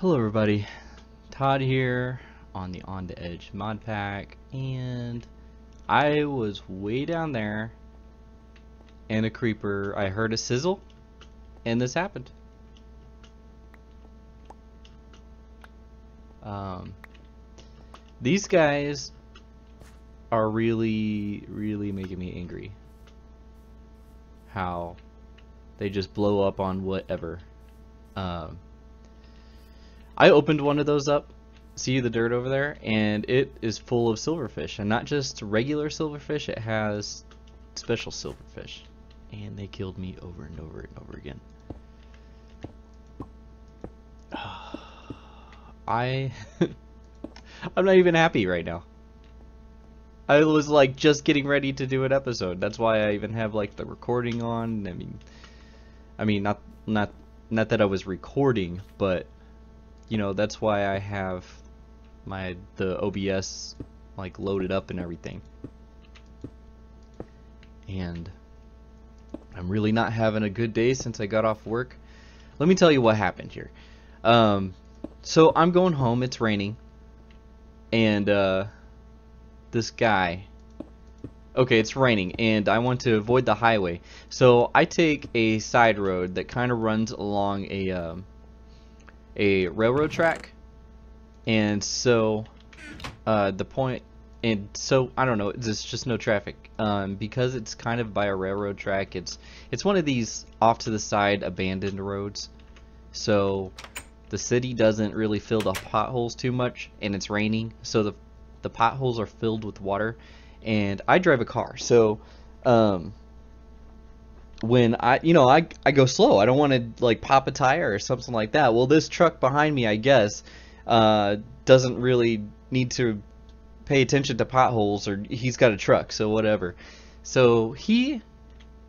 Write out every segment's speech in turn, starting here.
Hello everybody, Todd here on the On the Edge mod pack, and I was way down there and a creeper, I heard a sizzle and this happened. These guys are really making me angry. How they just blow up on whatever. I opened one of those up, see the dirt over there, and it is full of silverfish, and not just regular silverfish, it has special silverfish, and they killed me over and over and over again. I'm not even happy right now. I was like just getting ready to do an episode. That's why I even have like the recording on. I mean not that I was recording, but you know, that's why I have the OBS like loaded up and everything. And I'm really not having a good day since I got off work. Let me tell you what happened here. So I'm going home, it's raining, and this guy, okay, it's raining and I want to avoid the highway, so I take a side road that kind of runs along a railroad track. And so I don't know, there's just no traffic because it's kind of by a railroad track. It's one of these off to the side abandoned roads, so the city doesn't really fill the potholes too much, and it's raining, so the potholes are filled with water. And I drive a car, so when I go slow, I don't want to like pop a tire or something like that. Well, this truck behind me, I guess, doesn't really need to pay attention to potholes, or he's got a truck, so whatever. So he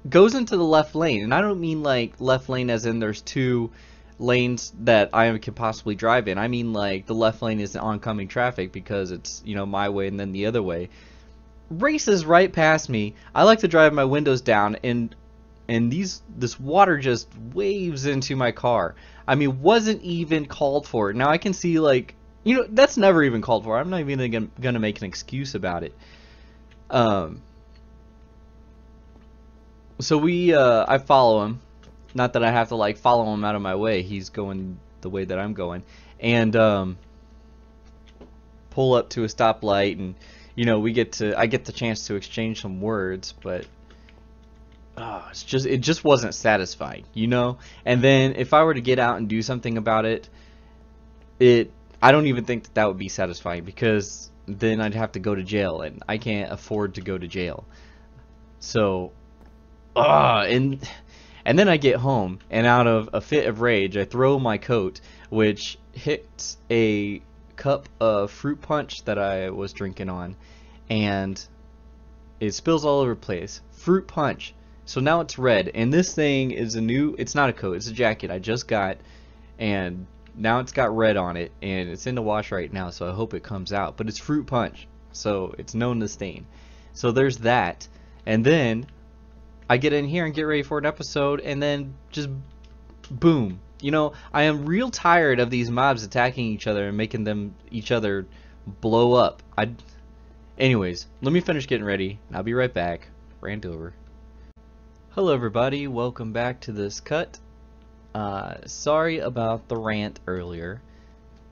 goes into the left lane, and I don't mean like left lane as in there's two lanes that I can possibly drive in. I mean like the left lane is oncoming traffic because it's, you know, my way and then the other way. Races right past me. I like to drive my windows down, and this water just waves into my car. I mean, wasn't even called for. Now I can see, like, you know, that's never even called for. I'm not even gonna make an excuse about it. So I follow him. Not that I have to like follow him out of my way. He's going the way that I'm going, and pull up to a stoplight, and you know, I get the chance to exchange some words, but it just wasn't satisfying, you know. And then if I were to get out and do something about it, I don't even think that would be satisfying, because then I'd have to go to jail, and I can't afford to go to jail. So and then I get home, and out of a fit of rage, I throw my coat, which hits a cup of fruit punch that I was drinking on, and it spills all over the place. Fruit punch. So now it's red, and this thing is it's not a coat, it's a jacket I just got, and now it's got red on it, and it's in the wash right now, so I hope it comes out. But it's fruit punch, so it's known to stain. So there's that, and then I get in here and get ready for an episode, and then just boom. You know, I am real tired of these mobs attacking each other and making each other blow up. Anyways, let me finish getting ready, and I'll be right back. Rant over. Hello everybody, welcome back to this cut. Sorry about the rant earlier,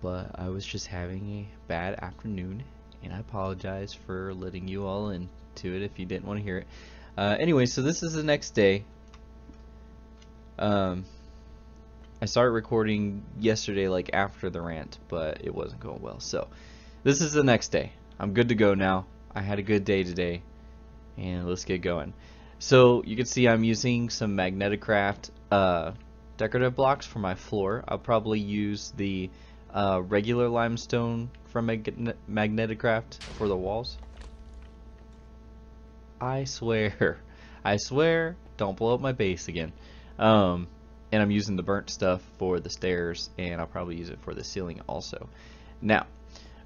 but I was just having a bad afternoon, and I apologize for letting you all into it if you didn't want to hear it. Anyway, so this is the next day. I started recording yesterday, like after the rant, but it wasn't going well. So this is the next day. I'm good to go now. I had a good day today, and let's get going. So you can see I'm using some Magneticraft decorative blocks for my floor. I'll probably use the regular limestone from Magneticraft for the walls. I swear, don't blow up my base again. And I'm using the burnt stuff for the stairs, and I'll probably use it for the ceiling also. Now,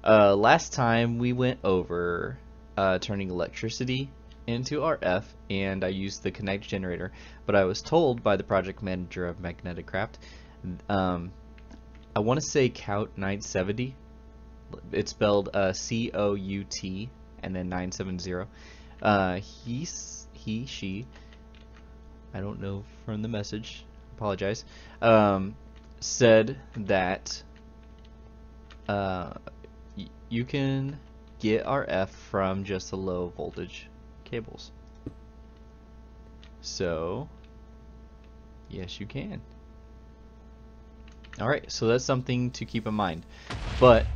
last time we went over turning electricity into RF, and I used the connect generator, but I was told by the project manager of Magneticraft I want to say Cout 970. It's spelled C-O-U-T and then 970. He, she, I don't know from the message, apologize, said that you can get RF from just the low voltage cables. So, yes, you can. Alright, so that's something to keep in mind. But,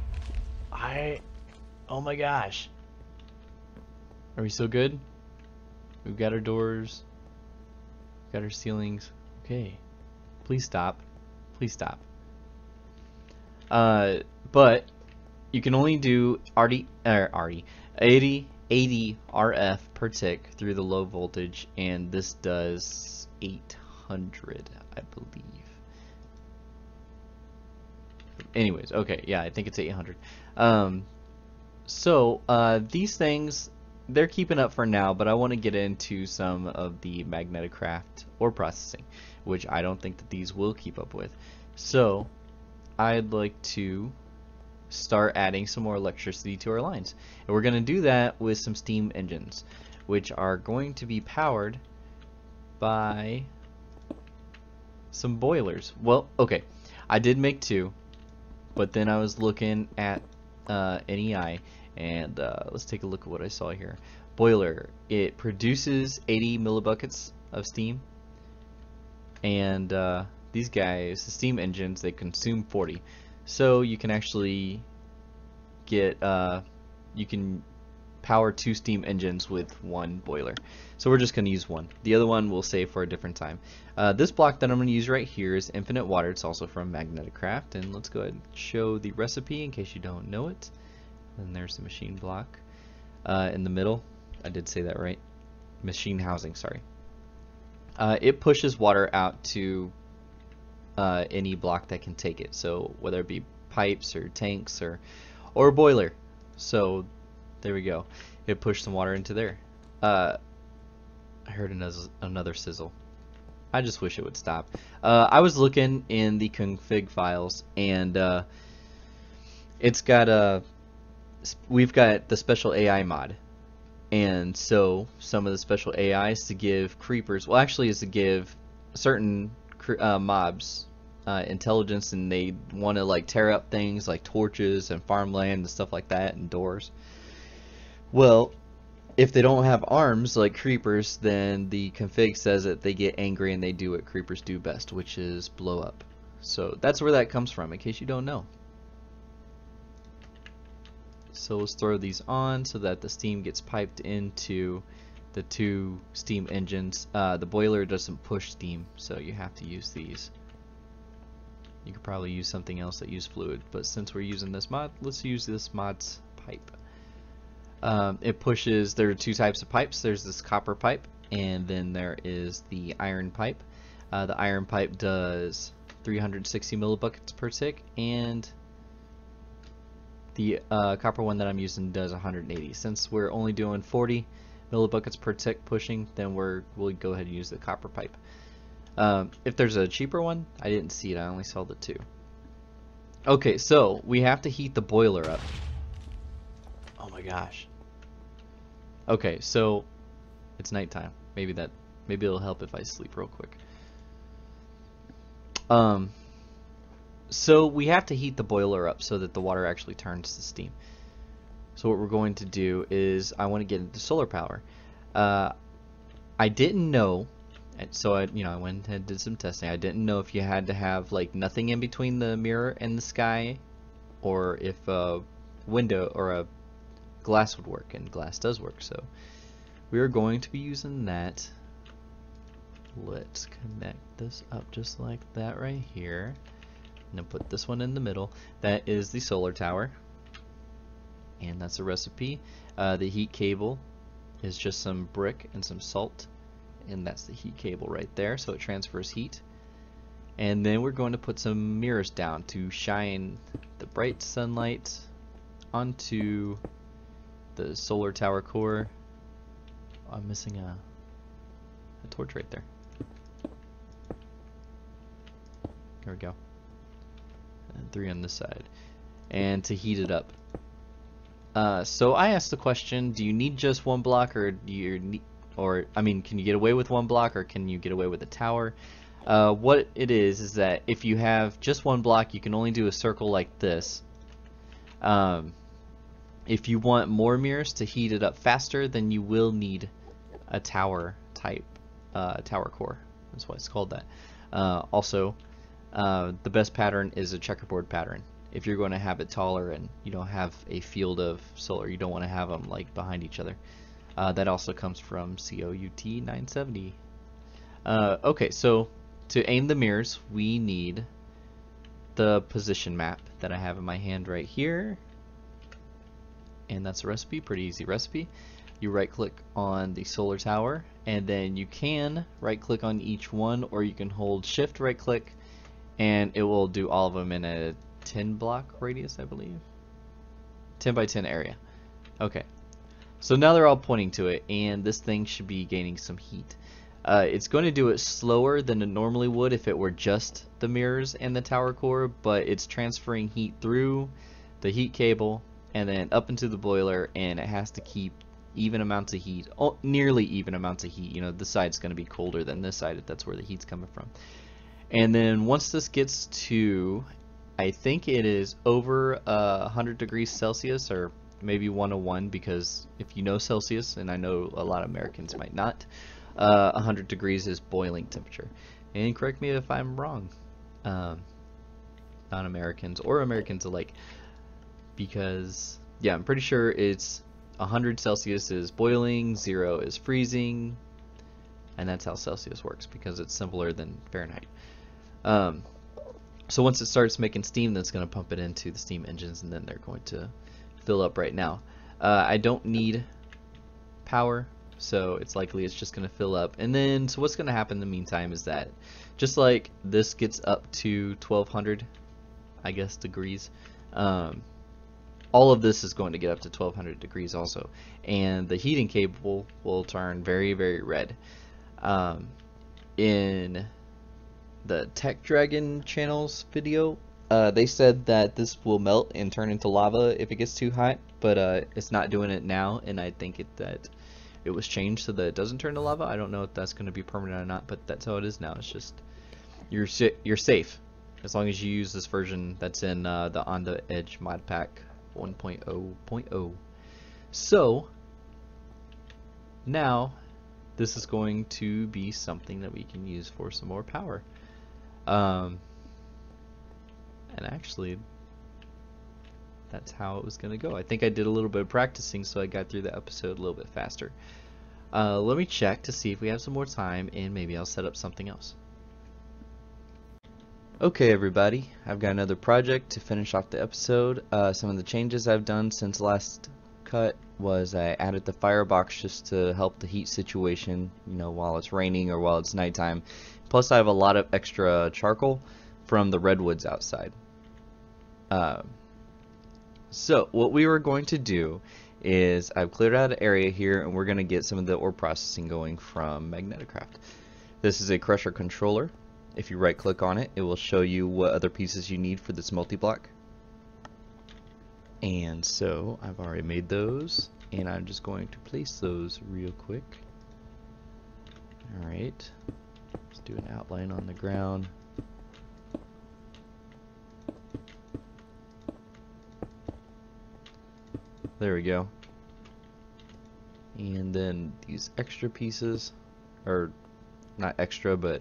oh my gosh. Are we still good? We've got our doors, got our ceilings. Okay. Please stop. Please stop. But you can only do 80 RF per tick through the low voltage, and this does 800, I believe. Anyways, okay, yeah, I think it's 800. These things, they're keeping up for now, but I want to get into some of the Magneticraft ore processing, which I don't think that these will keep up with. So I'd like to start adding some more electricity to our lines, and we're going to do that with some steam engines, which are going to be powered by some boilers. Well, okay, I did make two, but then I was looking at NEI, and let's take a look at what I saw here. Boiler, it produces 80 millibuckets of steam, and these guys, the steam engines, they consume 40. So you can actually get, you can power 2 steam engines with 1 boiler. So we're just going to use one. The other one we'll save for a different time. This block that I'm going to use right here is infinite water. It's also from Magneticraft, and let's go ahead and show the recipe in case you don't know it. And there's the machine block in the middle. I did say that right. Machine housing, sorry. It pushes water out to any block that can take it. So whether it be pipes or tanks or a boiler. So there we go. It pushed some water into there. I heard another sizzle. I just wish it would stop. I was looking in the config files, and it's got we've got the special AI mod, and so some of the special AIs to give creepers, well, actually is to give certain mobs intelligence, and they want to like tear up things like torches and farmland and stuff like that and doors. Well, if they don't have arms like creepers, then the config says that they get angry and they do what creepers do best, which is blow up. So that's where that comes from, in case you don't know. So let's throw these on so that the steam gets piped into the 2 steam engines. The boiler doesn't push steam, so you have to use these. You could probably use something else that uses fluid, but since we're using this mod, let's use this mod's pipe. It pushes, there are 2 types of pipes. There's this copper pipe, and then there is the iron pipe. The iron pipe does 360 millibuckets per tick, and the copper one that I'm using does 180. Since we're only doing 40 millibuckets per tick pushing, then we'll go ahead and use the copper pipe. If there's a cheaper one, I didn't see it. I only saw the 2. Okay, so we have to heat the boiler up. Oh my gosh. Okay, so it's nighttime. Maybe it'll help if I sleep real quick. So we have to heat the boiler up so that the water actually turns to steam. So what we're going to do is I want to get into solar power. I didn't know, and so I went ahead and did some testing. I didn't know if you had to have like nothing in between the mirror and the sky, or if a window or a glass would work, and glass does work. So we are going to be using that. Let's connect this up just like that right here. And then put this one in the middle. That is the solar tower, and that's the recipe. The heat cable is just some brick and some salt, and that's the heat cable right there, so it transfers heat. And then we're going to put some mirrors down to shine the bright sunlight onto the solar tower core. I'm missing a torch right there. There we go. and 3 on this side, and to heat it up. So I asked the question, do you need just 1 block, or do you need, or I mean, can you get away with 1 block, or can you get away with a tower? What it is that if you have just 1 block, you can only do a circle like this. If you want more mirrors to heat it up faster, then you will need a tower type tower core. That's why it's called that. Also, the best pattern is a checkerboard pattern. If you're going to have it taller and you don't have a field of solar, you don't want to have them like behind each other. That also comes from COUT 970. Okay, so to aim the mirrors, we need the position map that I have in my hand right here. And that's a recipe, pretty easy recipe. You right click on the solar tower, and then you can right click on each one, or you can hold shift right click and it will do all of them in a 10 block radius, I believe. 10 by 10 area. Okay, so now they're all pointing to it, and this thing should be gaining some heat. It's going to do it slower than it normally would if it were just the mirrors and the tower core, but it's transferring heat through the heat cable and then up into the boiler, and it has to keep even amounts of heat, nearly even amounts of heat. You know, this side's going to be colder than this side if that's where the heat's coming from. And then once this gets to, I think it is over 100 degrees Celsius, or maybe 101, because if you know Celsius, and I know a lot of Americans might not, 100 degrees is boiling temperature. And correct me if I'm wrong, non-Americans or Americans alike, because yeah, I'm pretty sure it's 100 Celsius is boiling, 0 is freezing, and that's how Celsius works, because it's simpler than Fahrenheit. So once it starts making steam, that's going to pump it into the steam engines, and then they're going to fill up right now. I don't need power, so it's likely it's just going to fill up. And then, so what's going to happen in the meantime is that just like this gets up to 1200, I guess, degrees, all of this is going to get up to 1200 degrees also, and the heating cable will turn very, very red. In the Tech Dragon channel's video, they said that this will melt and turn into lava if it gets too hot, but it's not doing it now, and I think that it was changed so that it doesn't turn to lava. I don't know if that's going to be permanent or not, but that's how it is now. It's just you're safe as long as you use this version that's in the On the Edge mod pack 1.0.0. So now this is going to be something that we can use for some more power. And actually, that's how it was going to go. I think I did a little bit of practicing, so I got through the episode a little bit faster. Let me check to see if we have some more time, and maybe I'll set up something else. Okay, everybody, I've got another project to finish off the episode. Some of the changes I've done since last cut was I added the firebox just to help the heat situation, you know, while it's raining or while it's nighttime. Plus, I have a lot of extra charcoal from the redwoods outside. So what we were going to do is I've cleared out an area here, and we're going to get some of the ore processing going from Magneticraft. This is a crusher controller. If you right click on it, it will show you what other pieces you need for this multi-block. And so I've already made those, and I'm just going to place those real quick. Alright, let's do an outline on the ground. There we go. And then these extra pieces, or not extra, but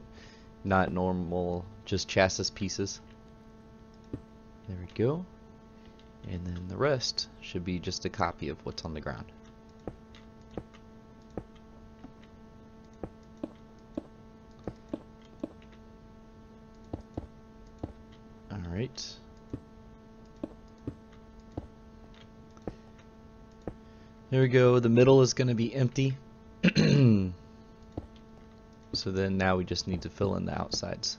not normal, just chassis pieces. There we go. And then the rest should be just a copy of what's on the ground. Alright. There we go. The middle is going to be empty. So then now we just need to fill in the outsides.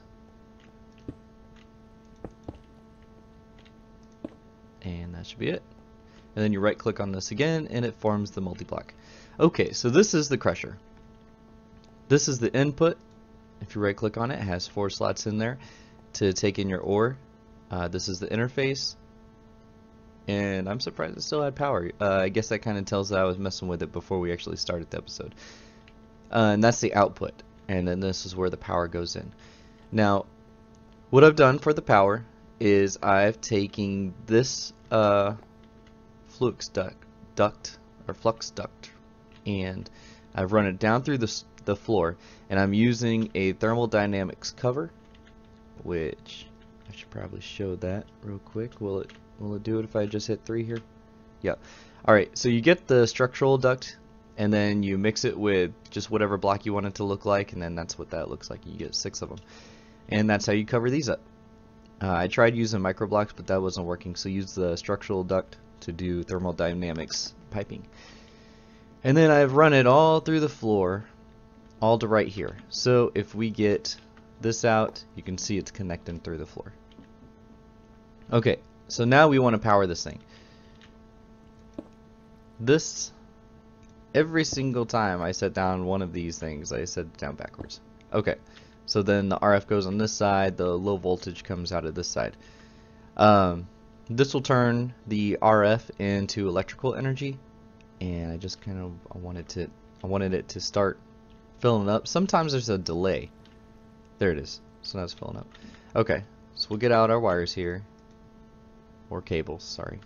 And that should be it. And then you right click on this again, and it forms the multi-block. Okay, so this is the crusher. This is the input. If you right click on it, it has 4 slots in there to take in your ore. This is the interface, and I'm surprised it still had power. I guess that kind of tells that I was messing with it before we actually started the episode. And that's the output, and then this is where the power goes in. Now, what I've done for the power is I've taken this flux duct, and I've run it down through the floor, and I'm using a thermodynamics cover, which I should probably show that real quick. Will it do it if I just hit 3 here? Yeah. Alright, so you get the structural duct, and then you mix it with just whatever block you want it to look like, and then that's what that looks like. You get 6 of them. And that's how you cover these up. I tried using microblocks, but that wasn't working, so use the structural duct to do thermodynamics piping. And then I've run it all through the floor, all to right here. So if we get this out, you can see it's connecting through the floor. Okay, so now we want to power this thing. Every single time I set down one of these things, I set it down backwards. Okay, so then the RF goes on this side, the low voltage comes out of this side. This will turn the RF into electrical energy, and I just kind of I wanted it to start filling up. Sometimes there's a delay. There it is. So now it's filling up. Okay, so we'll get out our wires here, or cables. Sorry.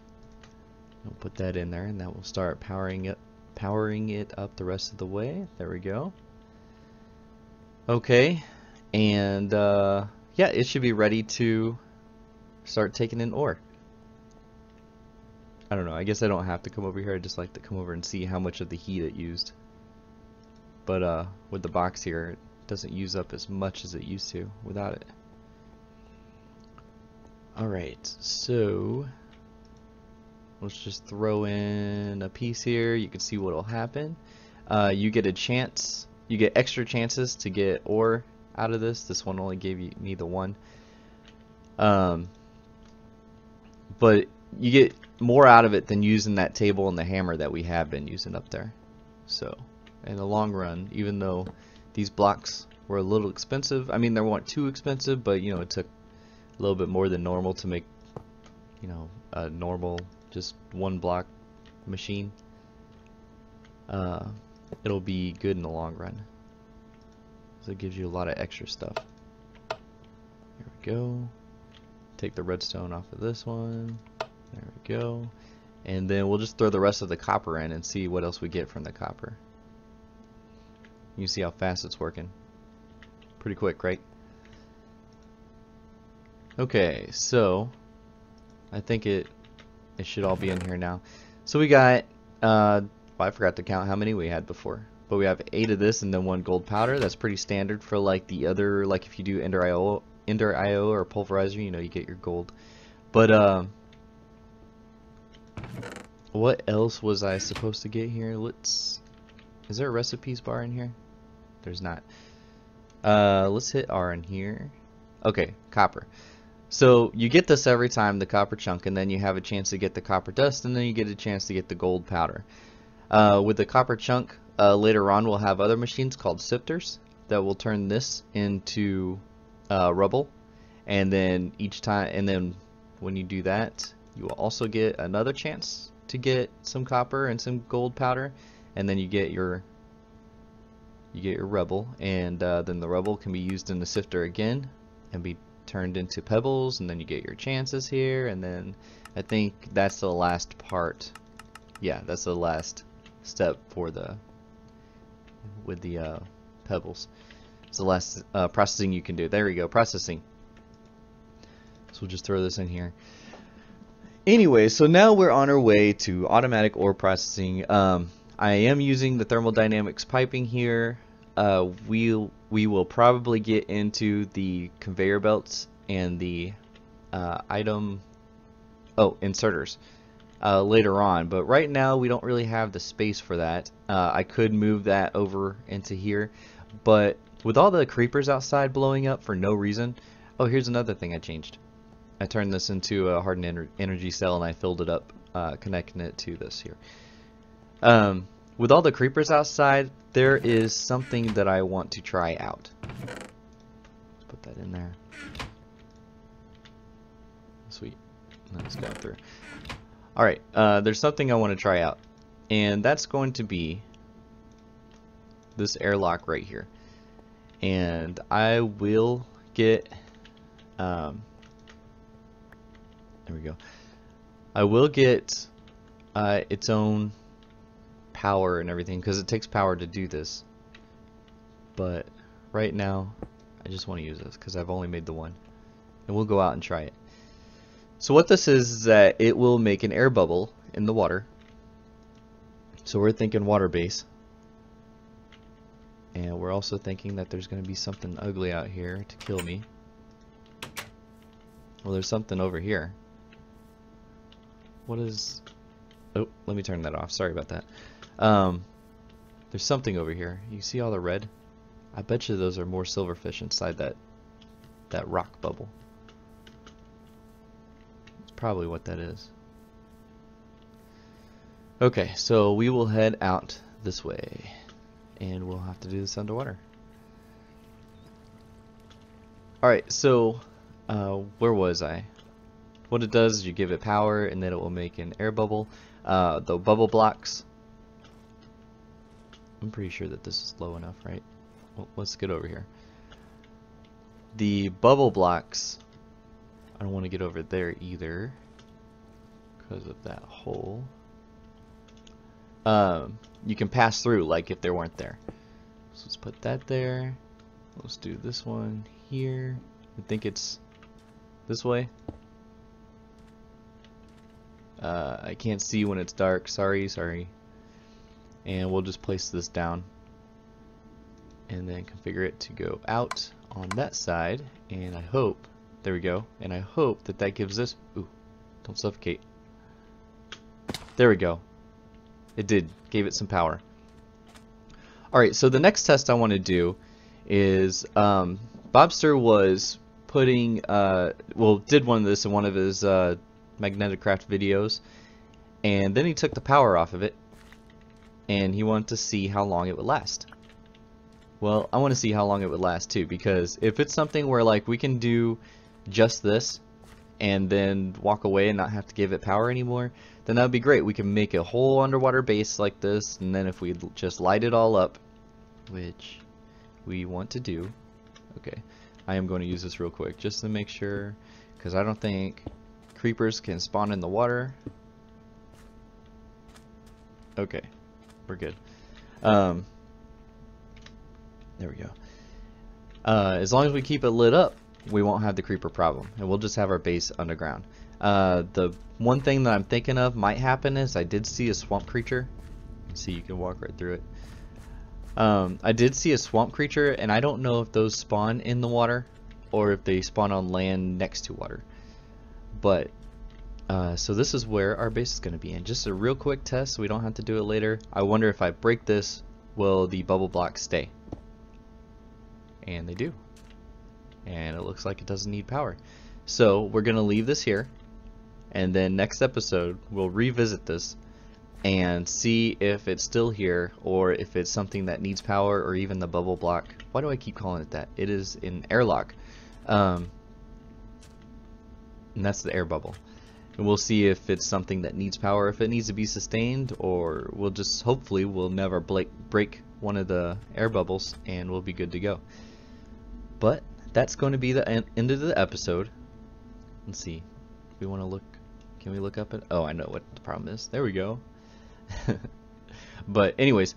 We'll put that in there, and that will start powering it up the rest of the way. There we go. Okay, and yeah, it should be ready to start taking in ore. I don't know, I guess I don't have to come over here. I just like to come over and see how much of the heat it used. But with the box here, it doesn't use up as much as it used to without it. Alright, so let's just throw in a piece here. You can see what will happen. You get a chance, you get extra chances to get ore out of this. This one only gave me the one. But you get more out of it than using that table and the hammer that we have been using up there. So in the long run, even though these blocks were a little expensive, I mean they weren't too expensive, but you know, it took a little bit more than normal to make, you know, a normal just one block machine. It'll be good in the long run. So it gives you a lot of extra stuff. There we go. Take the redstone off of this one. There we go. And then we'll just throw the rest of the copper in and see what else we get from the copper. You see how fast it's working. Pretty quick, right? Okay, so I think it should all be in here now. So we got, well, I forgot to count how many we had before. But we have 8 of this and then 1 gold powder. That's pretty standard for like the other, like if you do Ender IO or pulverizer, you know, you get your gold. But what else was I supposed to get here? Is there a recipes bar in here? There's not. Let's hit R in here. Okay, copper. So you get this every time, the copper chunk, and then you have a chance to get the copper dust, and then you get a chance to get the gold powder. With the copper chunk, later on we'll have other machines called sifters that will turn this into rubble, and then each time, and then when you do that, you will also get another chance to get some copper and some gold powder, and then you get your rubble, and then the rubble can be used in the sifter again and be turned into pebbles, and then you get your chances here, and then I think that's the last part. Yeah, that's the last step for with the pebbles. It's the last processing you can do. There we go, processing. So we'll just throw this in here. Anyway, so now we're on our way to automatic ore processing. I am using the thermodynamics piping here. We will probably get into the conveyor belts and the inserters later on, but right now we don't really have the space for that. I could move that over into here, but with all the creepers outside blowing up for no reason. Oh, here's another thing I changed. I turned this into a hardened energy cell, and I filled it up, connecting it to this here. With all the creepers outside, there is something that I want to try out. Let's put that in there. That's going through. Alright, there's something I want to try out. And that's going to be this airlock right here. And I will get... there we go. I will get its own power and everything, because it takes power to do this. But right now, I just want to use this, because I've only made the one. And we'll go out and try it. So what this is that it will make an air bubble in the water. So we're thinking water base. And we're also thinking that there's going to be something ugly out here to kill me. Well, there's something over here. What is... Oh, let me turn that off. Sorry about that. There's something over here. You see all the red? I bet you those are more silverfish inside that rock bubble. That's probably what that is. Okay, so we will head out this way. And we'll have to do this underwater. Alright, so where was I? What it does is you give it power and then it will make an air bubble. The bubble blocks. I'm pretty sure that this is low enough, right? Well, let's get over here. The bubble blocks, I don't want to get over there either because of that hole. You can pass through like if there weren't there. So let's put that there. Let's do this one here. I think it's this way. I can't see when it's dark. Sorry. And we'll just place this down and then configure it to go out on that side. And I hope, there we go. And I hope that that gives us, ooh, don't suffocate. There we go. It did, gave it some power. Alright, so the next test I want to do is, Bobster was putting, did one of this in one of his Magneticraft videos, and then he took the power off of it, and he wanted to see how long it would last. Well, I want to see how long it would last too, because if it's something where like we can do just this, and then walk away and not have to give it power anymore, then that would be great. We can make a whole underwater base like this, and then if we just light it all up, which we want to do, okay, I am going to use this real quick just to make sure, because I don't think creepers can spawn in the water. Okay, we're good. There we go. As long as we keep it lit up, we won't have the creeper problem, and we'll just have our base underground. The one thing that I'm thinking of might happen is I did see a swamp creature. See, you can walk right through it. I did see a swamp creature, and I don't know if those spawn in the water or if they spawn on land next to water. But so this is where our base is going to be in. Just a real quick test, so we don't have to do it later. I wonder if I break this, will the bubble blocks stay? And they do. And it looks like it doesn't need power. So we're going to leave this here, and then next episode we'll revisit this and see if it's still here or if it's something that needs power, or even the bubble block. Why do I keep calling it that? It is an airlock. And that's the air bubble. And we'll see if it's something that needs power, if it needs to be sustained, or we'll just, hopefully we'll never break one of the air bubbles and we'll be good to go. But that's going to be the end of the episode. Let's see. If we want to look, can we look up at, oh, I know what the problem is. There we go. But anyways,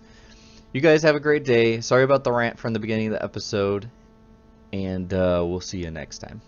you guys have a great day. Sorry about the rant from the beginning of the episode, and we'll see you next time.